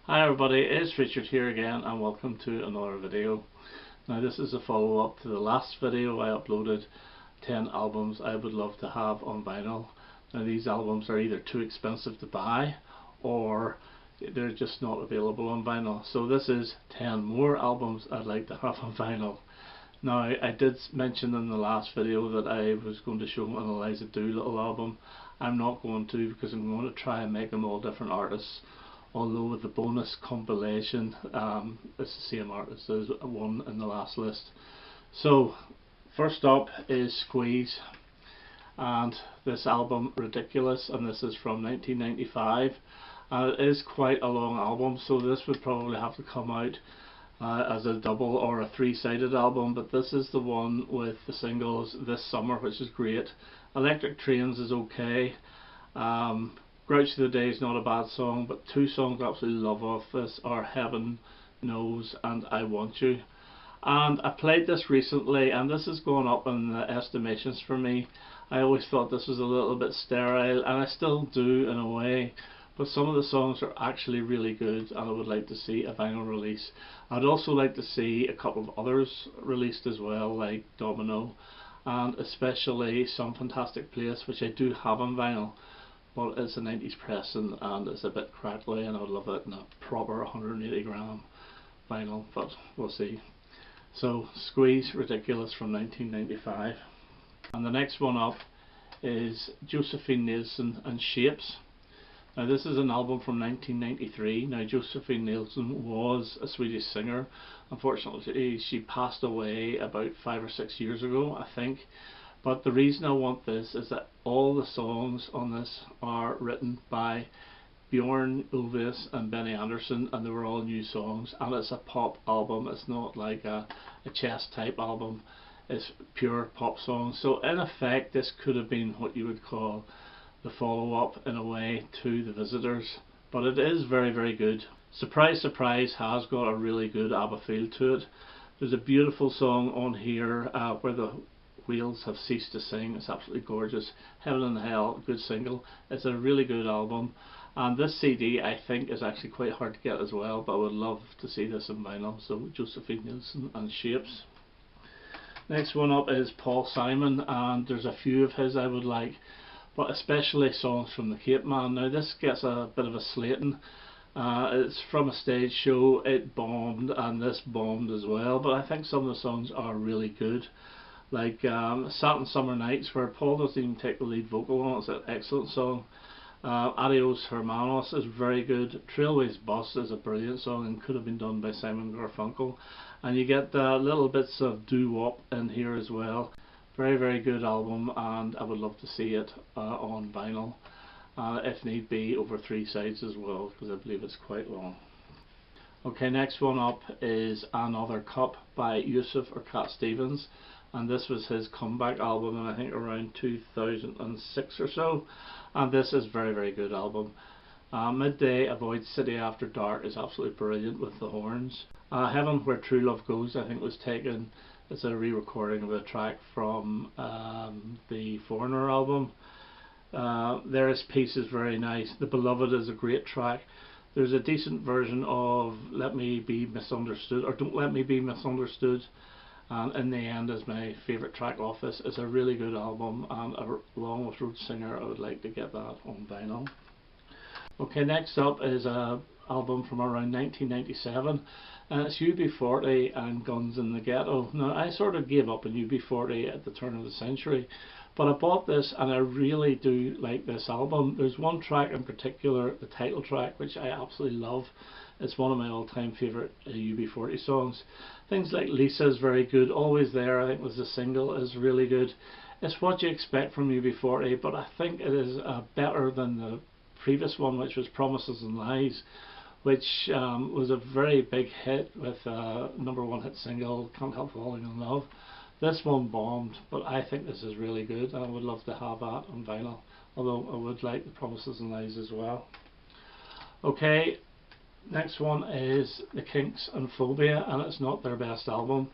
Hi everybody, it's Richard here again and welcome to another video. Now this is a follow up to the last video I uploaded 10 albums I would love to have on vinyl. Now these albums are either too expensive to buy or they're just not available on vinyl. So this is 10 more albums I'd like to have on vinyl. Now I did mention in the last video that I was going to show an Eliza Doolittle album. I'm not going to because I'm going to try and make them all different artists. Although with the bonus compilation it's the same artist as one in the last list. So first up is Squeeze and this album Ridiculous, and this is from 1995 and it is quite a long album, so this would probably have to come out as a double or a three-sided album, but this is the one with the singles This Summer, which is great. Electric Trains is okay. Grouch of the Day is not a bad song, but two songs I absolutely love off this are Heaven Knows and I Want You. And I played this recently and this has gone up in the estimations for me. I always thought this was a little bit sterile, and I still do in a way, but some of the songs are actually really good and I would like to see a vinyl release. I'd also like to see a couple of others released as well, like Domino and especially Some Fantastic Place, which I do have on vinyl. But it's a 90s pressing and it's a bit crackly and I would love it in a proper 180 gram vinyl, but we'll see. So Squeeze, Ridiculous from 1995. And the next one up is Josephine Nielsen and Shapes. Now this is an album from 1993. Now Josephine Nielsen was a Swedish singer. Unfortunately she passed away about 5 or 6 years ago, I think. But the reason I want this is that all the songs on this are written by Bjorn Ulvaeus and Benny Andersson, and they were all new songs, and it's a pop album. It's not like a chess type album, it's pure pop songs. So in effect this could have been what you would call the follow up in a way to The Visitors, but it is very, very good. Surprise Surprise has got a really good ABBA feel to it. There's a beautiful song on here where the wheels have ceased to sing. It's absolutely gorgeous. Heaven and Hell, good single. It's a really good album, and this CD I think is actually quite hard to get as well, but I would love to see this in vinyl. So Josephine Nielsen and Shapes. Next one up is Paul Simon, and there's a few of his I would like, but especially songs from the Cape Man. Now this gets a bit of a slating. It's from a stage show, it bombed, and this bombed as well, but I think some of the songs are really good. Like Satin Summer Nights, where Paul doesn't even take the lead vocal on it. It's an excellent song. Adios Hermanos is very good. Trailways Bus is a brilliant song and could have been done by Simon Garfunkel. And you get little bits of doo-wop in here as well. Very, very good album, and I would love to see it on vinyl. If need be over 3 sides as well, because I believe it's quite long. Okay, next one up is Another Cup by Yousef or Cat Stevens, and this was his comeback album in I think around 2006 or so, and this is very, very good album. Midday Avoid City After Dark is absolutely brilliant with the horns. Heaven Where True Love Goes I think was taken, it's a re-recording of a track from the Foreigner album. There Is Peace is very nice. The Beloved is a great track. There's a decent version of Let Me Be Misunderstood, or Don't Let Me Be Misunderstood, and In the End is my favourite track off this. It's a really good album, and along with Road Singer I would like to get that on vinyl. Okay, next up is an album from around 1997, and it's UB40 and Guns in the Ghetto. Now I sort of gave up on UB40 at the turn of the century, but I bought this and I really do like this album. There's one track in particular, the title track, which I absolutely love. It's one of my all-time favourite UB40 songs. Things like Lisa is very good. Always There I think was the single, is really good. It's what you expect from UB40, but I think it is better than the previous one, which was Promises and Lies, which was a very big hit with a #1 hit single, Can't Help Falling in Love. This one bombed, but I think this is really good and I would love to have that on vinyl, although I would like the Promises and Lies as well. Okay, next one is the Kinks and Phobia, and it's not their best album,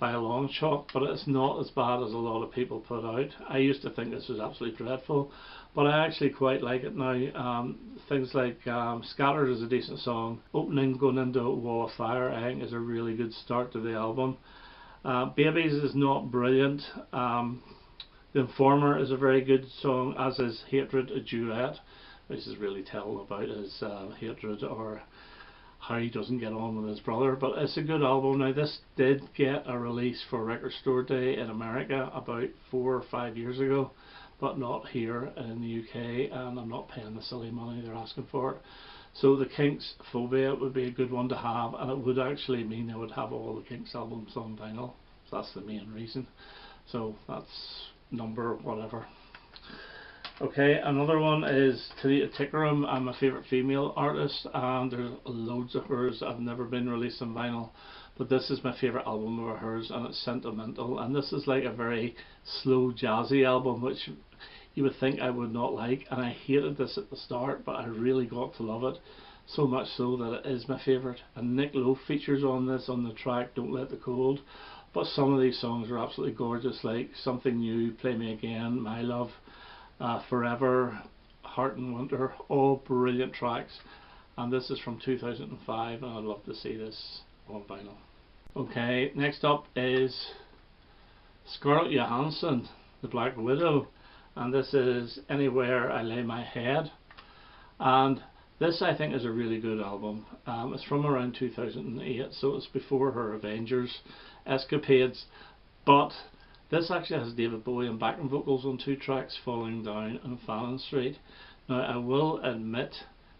by a long shot, but it's not as bad as a lot of people put out. I used to think this was absolutely dreadful, but I actually quite like it now. Things like Scattered is a decent song. Opening, Going Into a Wall of Fire, I think is a really good start to the album. Babies is not brilliant. The Informer is a very good song, as is Hatred, a duet, which is really telling about his hatred or how he doesn't get on with his brother. But it's a good album. Now, this did get a release for Record Store Day in America about 4 or 5 years ago, but not here in the UK, and I'm not paying the silly money they're asking for it. So the Kinks Phobia would be a good one to have, and it would actually mean I would have all the Kinks albums on vinyl. So that's the main reason. So that's number whatever. Okay, another one is Talita Tickerum. I'm a favourite female artist, and there's loads of hers that have never been released on vinyl, but this is my favourite album of hers, and it's Sentimental, and this is like a very slow jazzy album, which you would think I would not like, and I hated this at the start, but I really got to love it, so much so that it is my favourite. And Nick Lowe features on this on the track Don't Let the Cold, but some of these songs are absolutely gorgeous, like Something New, Play Me Again, My Love, Forever, Heart in Winter, all brilliant tracks, and this is from 2005, and I'd love to see this on vinyl. Okay, next up is Scarlett Johansson, The Black Widow, and this is Anywhere I Lay My Head, and this I think is a really good album. It's from around 2008, so it's before her Avengers escapades, but this actually has David Bowie and backing vocals on 2 tracks, Falling Down and Fallon Street. Now, I will admit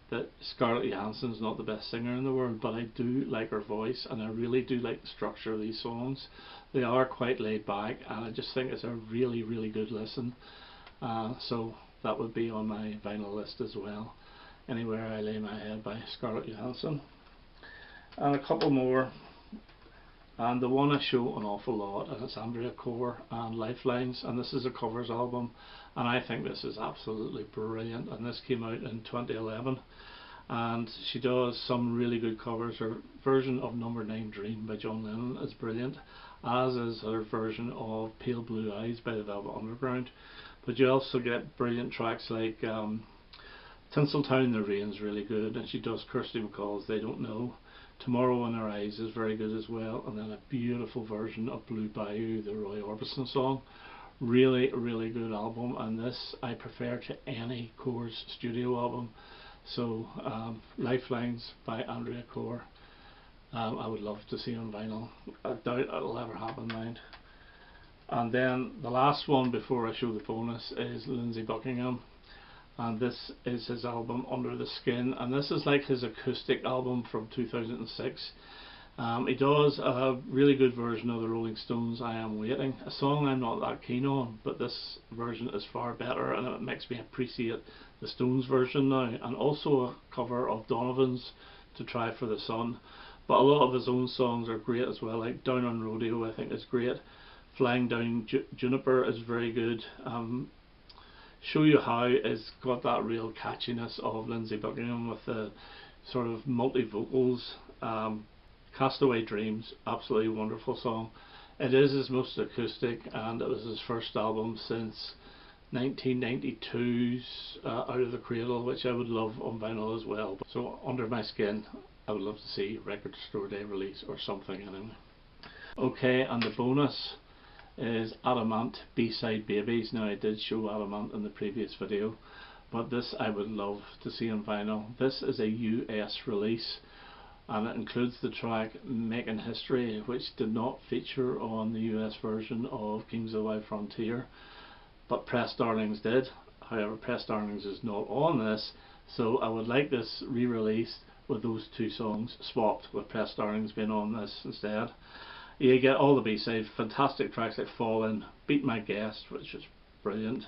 that Scarlett Johansson's not the best singer in the world, but I do like her voice, and I really do like the structure of these songs. They are quite laid back, and I just think it's a really, really good listen. So that would be on my vinyl list as well. Anywhere I Lay My Head by Scarlett Johansson. And a couple more. And the one I show an awful lot, and it's Andrea Core and Lifelines, and this is a covers album, and I think this is absolutely brilliant, and this came out in 2011, and she does some really good covers. Her version of Number 9 Dream by John Lennon is brilliant, as is her version of Pale Blue Eyes by the Velvet Underground, but you also get brilliant tracks like Tinseltown The Rain's really good, and she does Kirsty MacColl's They Don't Know. Tomorrow in Our Eyes is very good as well, and then a beautiful version of Blue Bayou, the Roy Orbison song. Really, really good album, and this I prefer to any Core's studio album. So Lifelines by Andrea Core, I would love to see on vinyl. I doubt it'll ever happen, mind. And then the last one before I show the bonus is Lindsay Buckingham, and this is his album Under the Skin, and this is like his acoustic album from 2006. He does a really good version of the Rolling Stones' I Am Waiting, a song I'm not that keen on, but this version is far better, and it makes me appreciate the Stones version now, and also a cover of Donovan's To Try for the Sun. But a lot of his own songs are great as well, like Down on Rodeo I think is great. Flying Down Juniper is very good. Show You How is got that real catchiness of Lindsay Buckingham with the sort of multi-vocals. Castaway Dreams, absolutely wonderful song. It is his most acoustic, and it was his first album since 1992's Out of the Cradle, which I would love on vinyl as well. So Under My Skin, I would love to see Record Store Day release or something anyway. Okay, and the bonus is Adamant B-side Babies. Now I did show Adamant in the previous video, but this I would love to see on vinyl. This is a US release, and it includes the track Making History, which did not feature on the US version of Kings of the Wild Frontier, but Press Darlings did. However, Press Darlings is not on this, so I would like this re-released with those 2 songs swapped, with Press Darlings being on this instead. You get all the B-sides, fantastic tracks like Fallen, Beat My Guest, which is brilliant,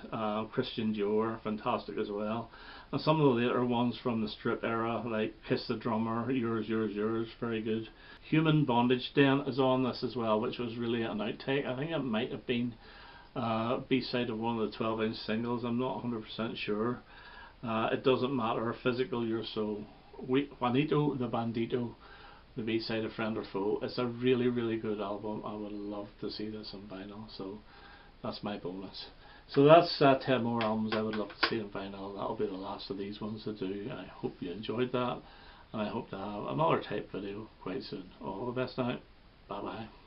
Christian Dior, fantastic as well, and some of the later ones from the strip era like Kiss the Drummer, Yours, Yours, Yours, very good. Human Bondage Den is on this as well, which was really an outtake. I think it might have been B-side of one of the 12-inch singles, I'm not 100% sure. It Doesn't Matter, Physical You're So Weak, Juanito the Bandito, the B-side of Friend or Foe. It's a really, really good album. I would love to see this on vinyl, so that's my bonus. So that's 10 more albums I would love to see on vinyl. That'll be the last of these ones to do. I hope you enjoyed that, and I hope to have another type video quite soon. All the best now. Bye bye.